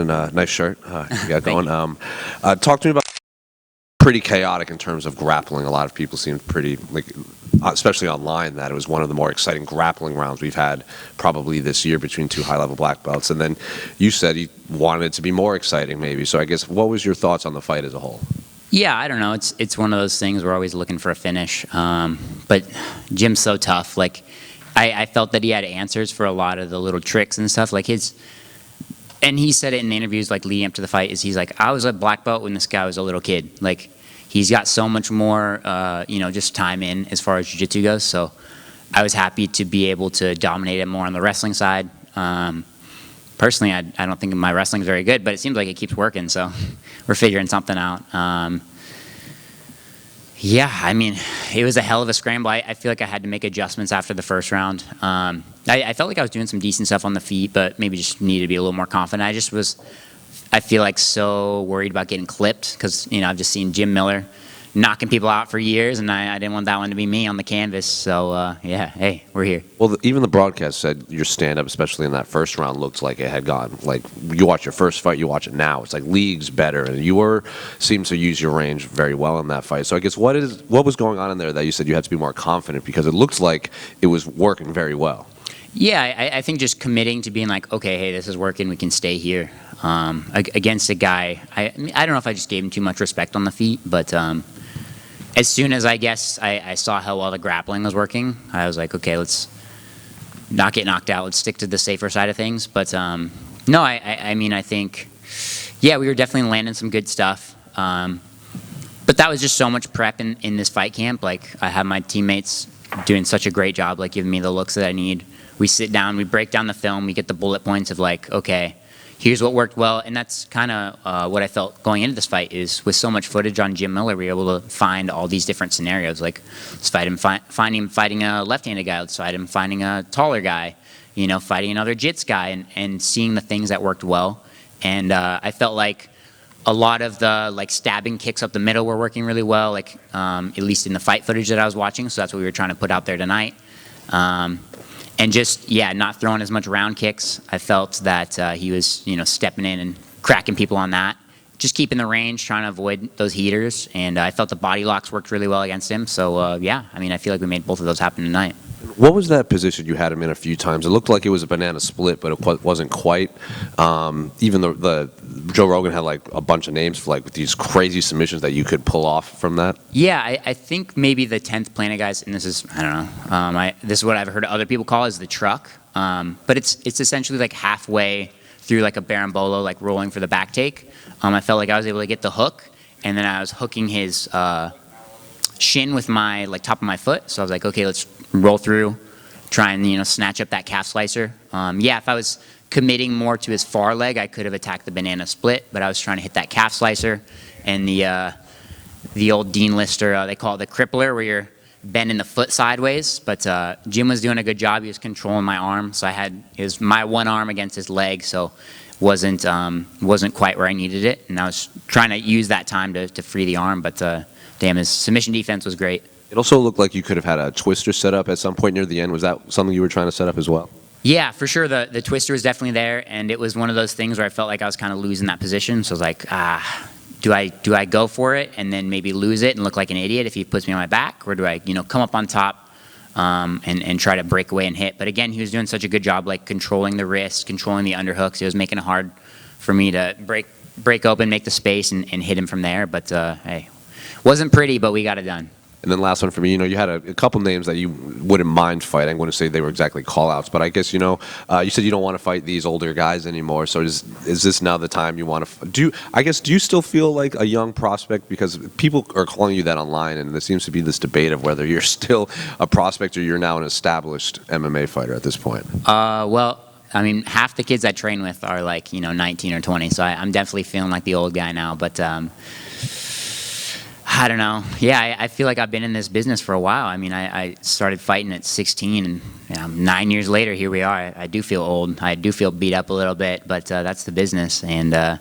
and nice shirt you got going. Talk to me about pretty chaotic in terms of grappling. A lot of people seemed pretty, like, especially online, that it was one of the more exciting grappling rounds we've had probably this year between two high-level black belts. And then you said you wanted it to be more exciting, maybe. So I guess what was your thoughts on the fight as a whole? Yeah, I don't know. It's one of those things we're always looking for a finish. But Jim's so tough. Like, I felt that he had answers for a lot of the little tricks and stuff. Like and he said it in the interviews, like leading up to the fight, he's like, I was a black belt when this guy was a little kid. Like, he's got so much more, just time in as far as jiu-jitsu goes. So I was happy to be able to dominate him more on the wrestling side. Personally, I don't think my wrestling is very good, but it seems like it keeps working, so we're figuring something out. Yeah, I mean, it was a hell of a scramble. I feel like I had to make adjustments after the first round. I felt like I was doing some decent stuff on the feet, but maybe just needed to be a little more confident. I feel like so worried about getting clipped because, I've just seen Jim Miller knocking people out for years, and I didn't want that one to be me on the canvas. So, yeah, hey, we're here. Well, even the broadcast said your stand-up, especially in that first round, looked like it had gone. Like, you watch your first fight, you watch it now. It's like leagues better, and you seemed to use your range very well in that fight. So I guess what was going on in there that you said you had to be more confident, because it looked like it was working very well? Yeah, I think just committing to being like, okay, hey, this is working, we can stay here. Against a guy, I don't know if I just gave him too much respect on the feet, but as soon as I saw how well the grappling was working, I was like, okay, let's not get knocked out. Let's stick to the safer side of things. But no, I think, yeah, we were definitely landing some good stuff. But that was just so much prep in this fight camp. Like, I have my teammates doing such a great job, like giving me the looks that I need. We sit down, we break down the film, we get the bullet points of like, okay, here's what worked well. And that's kind of what I felt going into this fight is with so much footage on Jim Miller, we were able to find all these different scenarios. Like, let's find him fighting a left-handed guy. Let's find him finding a taller guy, fighting another jits guy, and seeing the things that worked well. And I felt like a lot of the like stabbing kicks up the middle were working really well, like at least in the fight footage that I was watching. So that's what we were trying to put out there tonight. And just, yeah, not throwing as much round kicks. I felt that he was, stepping in and cracking people on that. Just keeping the range, trying to avoid those heaters. And I felt the body locks worked really well against him. So, yeah, I feel like we made both of those happen tonight. What was that position you had him in a few times? It looked like it was a banana split, but it wasn't quite. Even the Joe Rogan had like a bunch of names for like these crazy submissions that you could pull off from that. Yeah, I think maybe the 10th Planet guys, and this is, I don't know, this is what I've heard other people call is the truck. But it's essentially like halfway through like a berimbolo, like rolling for the back take. I felt like I was able to get the hook, and then I was hooking his shin with my like top of my foot. So I was like, okay, let's roll through, try and snatch up that calf slicer. Yeah, if I was committing more to his far leg, I could have attacked the banana split, but I was trying to hit that calf slicer and the old Dean Lister, they call it the crippler, where you're bending the foot sideways. But Jim was doing a good job. He was controlling my arm, so I had my one arm against his leg, so wasn't quite where I needed it, and I was trying to use that time to free the arm. But damn, his submission defense was great. It also looked like you could have had a twister set up at some point near the end. Was that something you were trying to set up as well? Yeah, for sure. The twister was definitely there, and it was one of those things where I felt like I was kind of losing that position. So I was like, do I go for it and then maybe lose it and look like an idiot if he puts me on my back, or do I come up on top and try to break away and hit? But again, he was doing such a good job, like controlling the wrist, controlling the underhooks. It was making it hard for me to break open, make the space, and hit him from there. But hey, wasn't pretty, but we got it done. And then last one for me, you had a couple names that you wouldn't mind fighting. I wouldn't say they were exactly call-outs, but I guess, you said you don't want to fight these older guys anymore. So is this now the time you want to do you still feel like a young prospect? Because people are calling you that online, and there seems to be this debate of whether you're still a prospect or you're now an established MMA fighter at this point. Well, I mean, half the kids I train with are like, 19 or 20, so I'm definitely feeling like the old guy now, but I don't know. Yeah, I feel like I've been in this business for a while. I mean, I started fighting at 16, and 9 years later, here we are. I do feel old. I do feel beat up a little bit, but that's the business. And I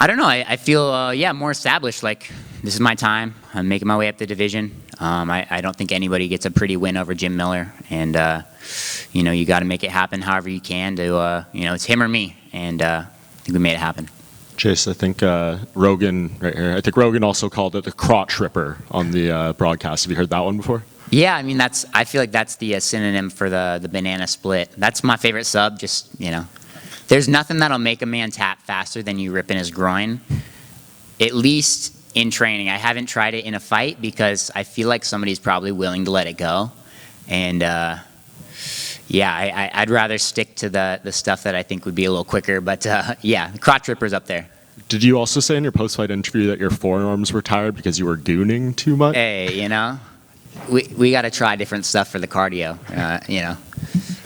don't know. I feel, more established. Like, this is my time. I'm making my way up the division. I don't think anybody gets a pretty win over Jim Miller. And, you got to make it happen however you can to, it's him or me. And think we made it happen. Chase, I think Rogan right here. I think Rogan also called it the crotch ripper on the broadcast. Have you heard that one before? Yeah, I mean I feel like that's the synonym for the banana split. That's my favorite sub. Just there's nothing that'll make a man tap faster than you ripping his groin. At least in training, I haven't tried it in a fight because I feel like somebody's probably willing to let it go, and I'd rather stick to the stuff that I think would be a little quicker. But the crotch ripper's up there. Did you also say in your post-fight interview that your forearms were tired because you were gooning too much? Hey, we got to try different stuff for the cardio.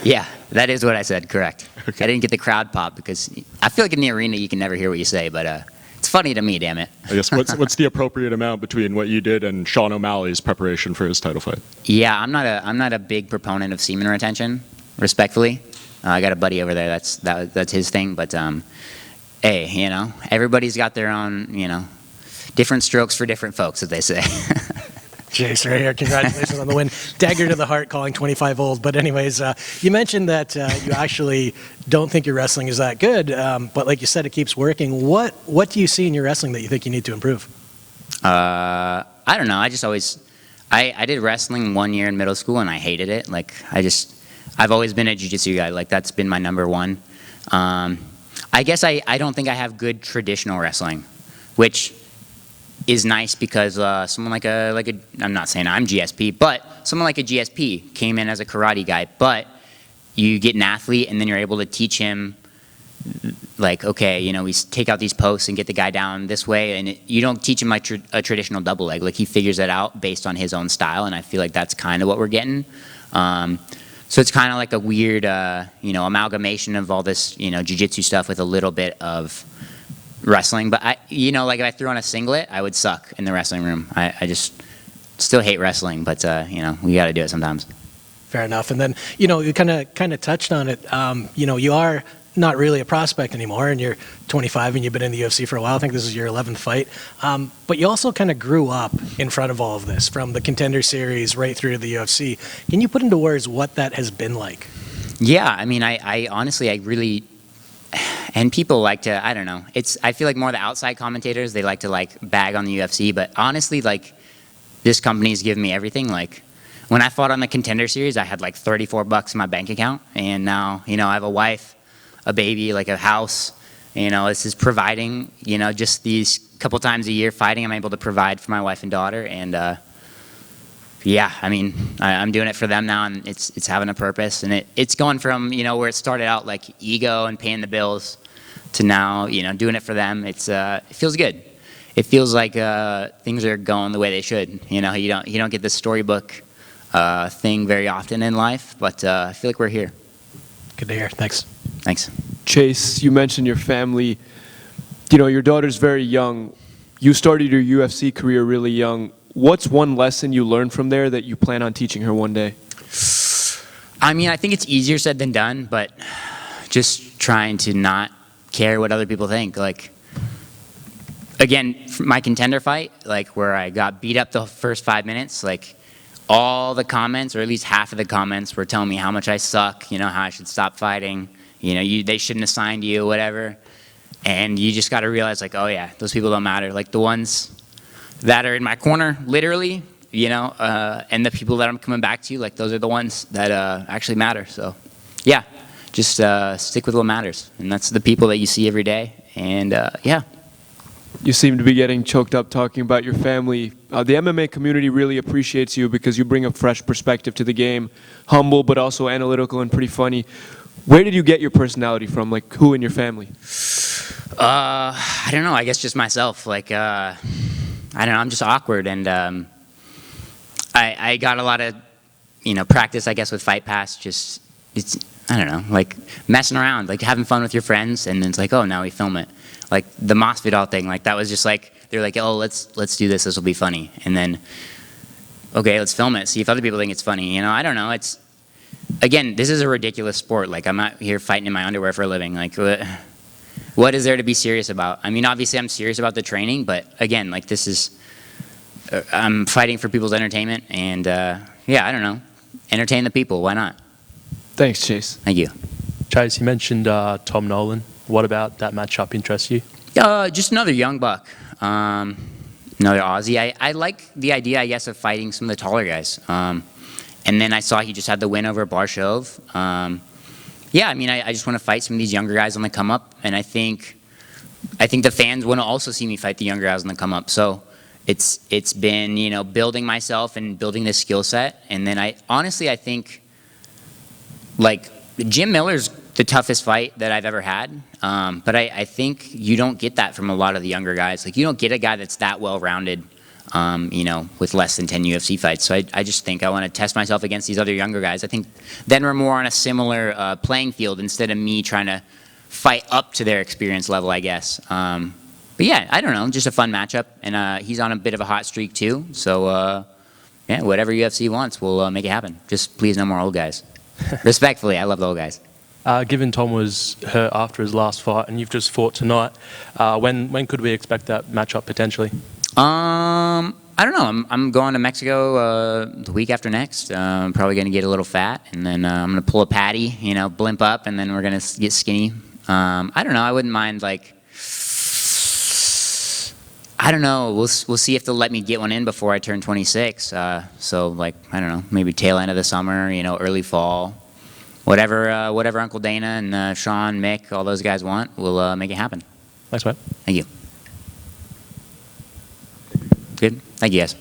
Yeah, that is what I said. Correct. Okay. I didn't get the crowd pop because I feel like in the arena you can never hear what you say, but it's funny to me. Damn it. I guess what's the appropriate amount between what you did and Sean O'Malley's preparation for his title fight? Yeah, I'm not a big proponent of semen retention. Respectfully, I got a buddy over there. That's his thing. But hey, everybody's got their own different strokes for different folks, as they say. Jace, right here. Congratulations on the win. Dagger to the heart, calling 25 old. But anyways, you mentioned that you actually don't think your wrestling is that good, but like you said, it keeps working. What do you see in your wrestling that you think you need to improve? I don't know. I did wrestling 1 year in middle school and I hated it. I've always been a jiu-jitsu guy. That's been my number one. I guess I don't think I have good traditional wrestling, which is nice because someone like I'm not saying I'm GSP, but someone like a GSP came in as a karate guy, but you get an athlete and then you're able to teach him we take out these posts and get the guy down this way, and you don't teach him like a traditional double leg. He figures it out based on his own style, and I feel like that's kind of what we're getting. So it's kind of like a weird amalgamation of all this jiu-jitsu stuff with a little bit of wrestling. But if I threw on a singlet, I would suck in the wrestling room. I just still hate wrestling, but we got to do it sometimes. Fair enough. And then you kind of touched on it. You are not really a prospect anymore, and you're 25 and you've been in the UFC for a while. I think this is your 11th fight. But you also kind of grew up in front of all of this, from the Contender Series right through to the UFC. Can you put into words what that has been like? Yeah, I mean, I honestly, I really, and people like to, I don't know, I feel like more the outside commentators, they like to bag on the UFC, but honestly, this company's given me everything. When I fought on the Contender Series, I had $34 in my bank account, and now, I have a wife, a baby, a house. This is providing, just these couple times a year fighting, I'm able to provide for my wife and daughter. And I'm doing it for them now, and it's having a purpose. And it's going from, where it started out ego and paying the bills to now, doing it for them. It feels good. It feels like things are going the way they should. You don't get the storybook thing very often in life, but I feel like we're here. Good to hear. Thanks. Thanks. Chase, you mentioned your family. Your daughter's very young. You started your UFC career really young. What's one lesson you learned from there that you plan on teaching her one day? I mean, I think it's easier said than done, but just trying to not care what other people think. Again, my Contender fight, where I got beat up the first 5 minutes, all the comments, or at least half of the comments, were telling me how much I suck, how I should stop fighting. They shouldn't have signed you, whatever. And you just got to realize, oh yeah, those people don't matter. The ones that are in my corner, literally, and the people that I'm coming back to, those are the ones that actually matter. So, yeah, just stick with what matters. And that's the people that you see every day. And, yeah. You seem to be getting choked up talking about your family. The MMA community really appreciates you because you bring a fresh perspective to the game. Humble, but also analytical and pretty funny. Where did you get your personality from? Who in your family? I don't know. I guess just myself. I don't know. I'm just awkward, and I got a lot of, practice, I guess, with Fight Pass. I don't know, messing around, having fun with your friends, and then it's oh, now we film it. The Masvidal thing, that was just they're oh, let's do this. This will be funny, and then okay, let's film it. See if other people think it's funny. I don't know. Again, this is a ridiculous sport. I'm out here fighting in my underwear for a living. What is there to be serious about? I mean, obviously I'm serious about the training, but again, this is, I'm fighting for people's entertainment, and I don't know, entertain the people. Why not? Thanks, Chase. Thank you. Chase, you mentioned Tom Nolan What about that matchup interests you? Just another young buck, another Aussie. I like the idea, I guess, of fighting some of the taller guys. And then I saw he just had the win over Barshov. Yeah, I mean, I just want to fight some of these younger guys on the come up, and I think the fans want to also see me fight the younger guys on the come up. So it's been, you know, building myself and building this skill set, and then I think like Jim Miller's the toughest fight that I've ever had, but I think you don't get that from a lot of the younger guys. Like, you don't get a guy that's that well-rounded, you know, with less than 10 UFC fights. So I just think I want to test myself against these other younger guys. I think then we're more on a similar playing field instead of me trying to fight up to their experience level, I guess. But yeah, I don't know, just a fun matchup, and he's on a bit of a hot streak too. So yeah, whatever UFC wants, we'll make it happen. Just please no more old guys. Respectfully, I love the old guys. Given Tom was hurt after his last fight and you've just fought tonight, when could we expect that matchup potentially? I don't know. I'm going to Mexico the week after next. I'm probably going to get a little fat, and then I'm going to pull a patty, you know, blimp up, and then we're going to get skinny. I don't know. I wouldn't mind, like, I don't know. We'll see if they'll let me get one in before I turn 26. So, like, I don't know, maybe tail end of the summer, you know, early fall. Whatever Uncle Dana and Sean, Mick, all those guys want, we'll make it happen. Thanks, mate. Thank you. Good. Thank you, guys.